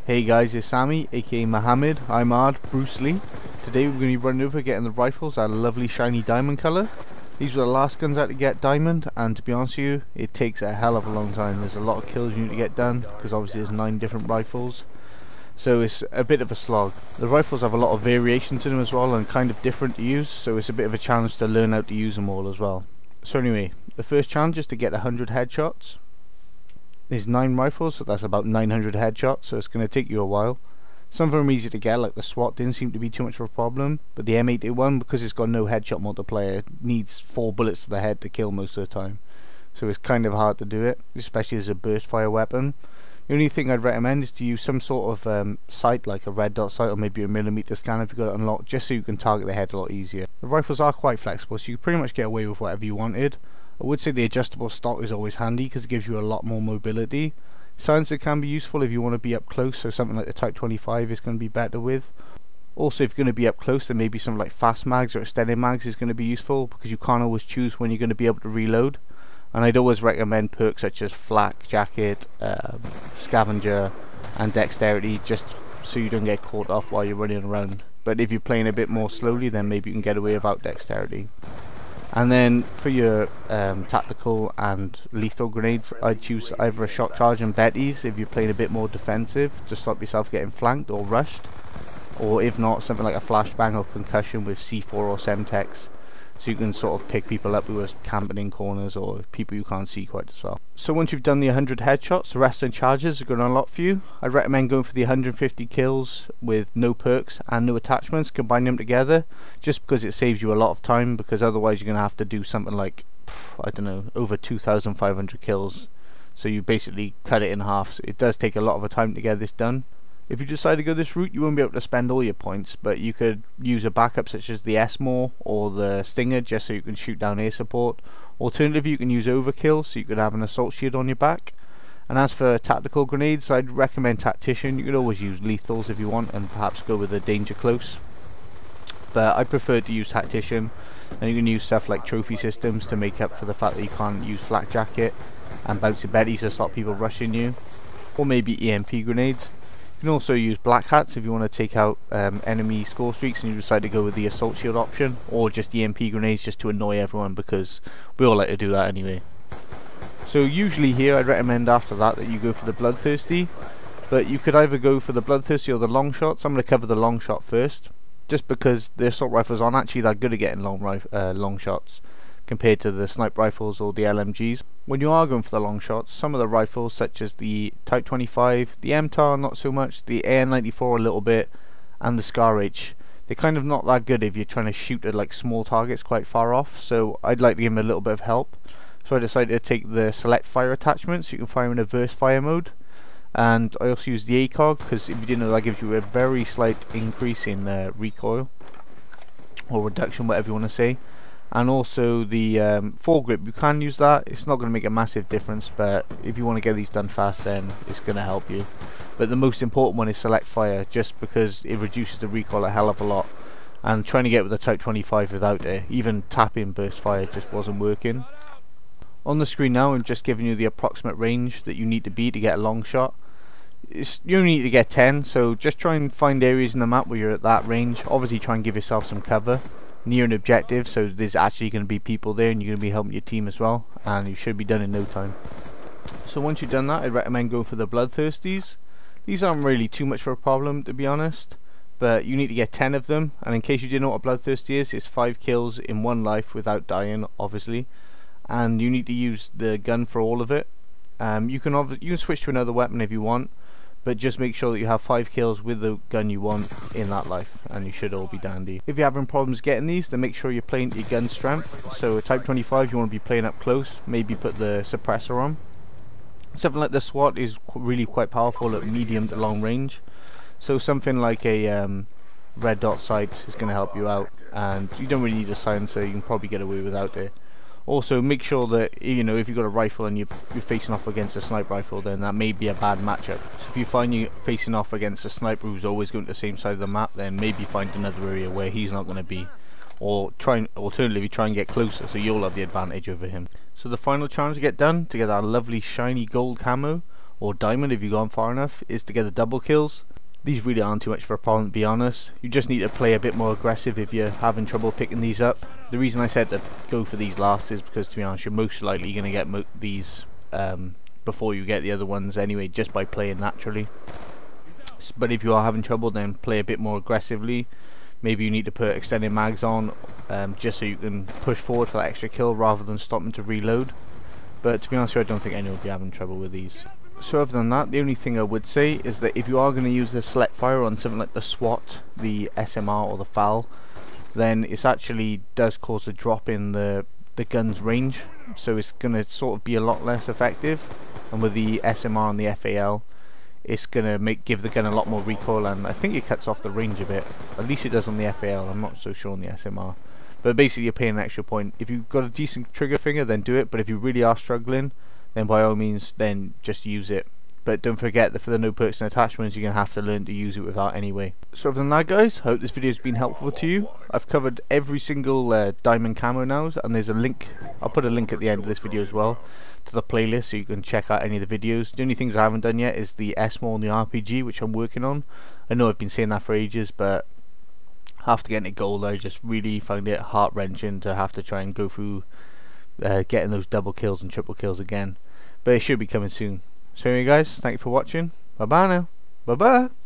Hey guys, it's Sammy, aka Mohammed, I'm Ard, Bruce Lee. Today we're going to be running over getting the rifles at a lovely shiny diamond colour. These were the last guns I had to get diamond, and to be honest with you, it takes a hell of a long time. There's a lot of kills you need to get done, because obviously there's 9 different rifles. So it's a bit of a slog. The rifles have a lot of variations in them as well, and kind of different to use, so it's a bit of a challenge to learn how to use them all as well. So anyway, the first challenge is to get 100 headshots. There's 9 rifles, so that's about 900 headshots, so it's going to take you a while. Some of them are easy to get, like the SWAT didn't seem to be too much of a problem, but the M8A1, because it's got no headshot multiplier, needs 4 bullets to the head to kill most of the time. So it's kind of hard to do it, especially as a burst fire weapon. The only thing I'd recommend is to use some sort of sight, like a red dot sight or maybe a millimeter scanner if you've got it unlocked, just so you can target the head a lot easier. The rifles are quite flexible, so you can pretty much get away with whatever you wanted. I would say the adjustable stock is always handy because it gives you a lot more mobility. Silencer can be useful if you want to be up close, so something like the Type 25 is going to be better with. Also, if you're going to be up close, then maybe something like fast mags or extended mags is going to be useful because you can't always choose when you're going to be able to reload. And I'd always recommend perks such as flak, jacket, scavenger and dexterity, just so you don't get caught off while you're running around. But if you're playing a bit more slowly, then maybe you can get away without dexterity. And then for your tactical and lethal grenades, I'd choose either a shot charge and Betty's if you're playing a bit more defensive to stop yourself getting flanked or rushed, or if not, something like a flashbang or concussion with C4 or Semtex, so you can sort of pick people up who are camping in corners or people you can't see quite as well. So once you've done the 100 headshots, the rest of the charges are going to unlock for you. I'd recommend going for the 150 kills with no perks and no attachments, combine them together, just because it saves you a lot of time, because otherwise you're going to have to do something like, I don't know, over 2,500 kills. So you basically cut it in half. So it does take a lot of time to get this done. If you decide to go this route, you won't be able to spend all your points, but you could use a backup such as the S-More or the Stinger just so you can shoot down air support. Alternatively, you can use Overkill so you could have an assault shield on your back. And as for tactical grenades, I'd recommend Tactician. You could always use lethals if you want and perhaps go with a Danger Close. But I prefer to use Tactician, and you can use stuff like trophy systems to make up for the fact that you can't use flak jacket and bouncy betties to stop people rushing you. Or maybe EMP grenades. You can also use black hats if you want to take out enemy score streaks and you decide to go with the assault shield option, or just EMP grenades just to annoy everyone, because we all like to do that anyway. So usually here I'd recommend after that you go for the Bloodthirsty, but you could either go for the Bloodthirsty or the long shots. I'm going to cover the long shot first, just because the assault rifles aren't actually that good at getting long shots compared to the sniper rifles or the LMGs. When you are going for the long shots, some of the rifles such as the Type 25, the MTAR not so much, the AN-94 a little bit, and the Scar H, they're kind of not that good if you're trying to shoot at like small targets quite far off, so I'd like to give them a little bit of help. So I decided to take the select fire attachment so you can fire in a burst fire mode, and I also use the ACOG because if you didn't know, that gives you a very slight increase in recoil or reduction, whatever you want to say. And also the foregrip, you can use that. It's not going to make a massive difference, but if you want to get these done fast, then it's going to help you. But the most important one is select fire, just because it reduces the recoil a hell of a lot, and trying to get with the Type 25 without it, even tapping burst fire, just wasn't working. On the screen now I'm just giving you the approximate range that you need to be to get a long shot. You only need to get 10, so just try and find areas in the map where you're at that range. Obviously try and give yourself some cover near an objective, so there's actually going to be people there and you're going to be helping your team as well, and you should be done in no time. So once you've done that, I'd recommend going for the Bloodthirsties. These aren't really too much of a problem, to be honest, but you need to get 10 of them, and in case you didn't know what a Bloodthirsty is, it's 5 kills in 1 life without dying, obviously, and you need to use the gun for all of it. You can switch to another weapon if you want, but just make sure that you have 5 kills with the gun you want in that life, and you should all be dandy. If you're having problems getting these, then make sure you're playing to your gun strength. So a Type 25, you want to be playing up close, maybe put the suppressor on. Something like the SWAT is really quite powerful at medium to long range, so something like a red dot sight is going to help you out, and you don't really need a silencer, you can probably get away without it. Also make sure that, you know, if you've got a rifle and you're facing off against a sniper rifle, then that may be a bad matchup. So if you find you facing off against a sniper who's always going to the same side of the map, then maybe find another area where he's not going to be, or alternatively try and get closer so you'll have the advantage over him. So the final challenge to get done, to get that lovely shiny gold camo, or diamond if you've gone far enough, is to get the double kills. These really aren't too much of a problem, to be honest. You just need to play a bit more aggressive if you're having trouble picking these up. The reason I said to go for these last is because, to be honest, you're most likely going to get these before you get the other ones anyway, just by playing naturally. But if you are having trouble, then play a bit more aggressively. Maybe you need to put extended mags on just so you can push forward for that extra kill rather than stopping to reload. But to be honest with you, I don't think anyone will be having trouble with these. So other than that, the only thing I would say is that if you are going to use the select fire on something like the SWAT, the SMR or the FAL, then it actually does cause a drop in the gun's range, so it's going to sort of be a lot less effective. And with the SMR and the FAL, it's going to give the gun a lot more recoil, and I think it cuts off the range a bit. At least it does on the FAL, I'm not so sure on the SMR. But basically you're paying an extra point. If you've got a decent trigger finger, then do it, but if you really are struggling, then by all means, then just use it. But don't forget that for the no perks and attachments, you're going to have to learn to use it without anyway. So other than that, guys, I hope this video has been helpful to you. I've covered every single diamond camo now, and there's a link, I'll put a link at the end of this video as well, to the playlist so you can check out any of the videos. The only things I haven't done yet is the S-Mall and the RPG, which I'm working on. I know I've been saying that for ages, but after getting it gold, I just really found it heart-wrenching to have to try and go through getting those double kills and triple kills again. But it should be coming soon. So anyway guys, thank you for watching. Bye bye now. Bye bye.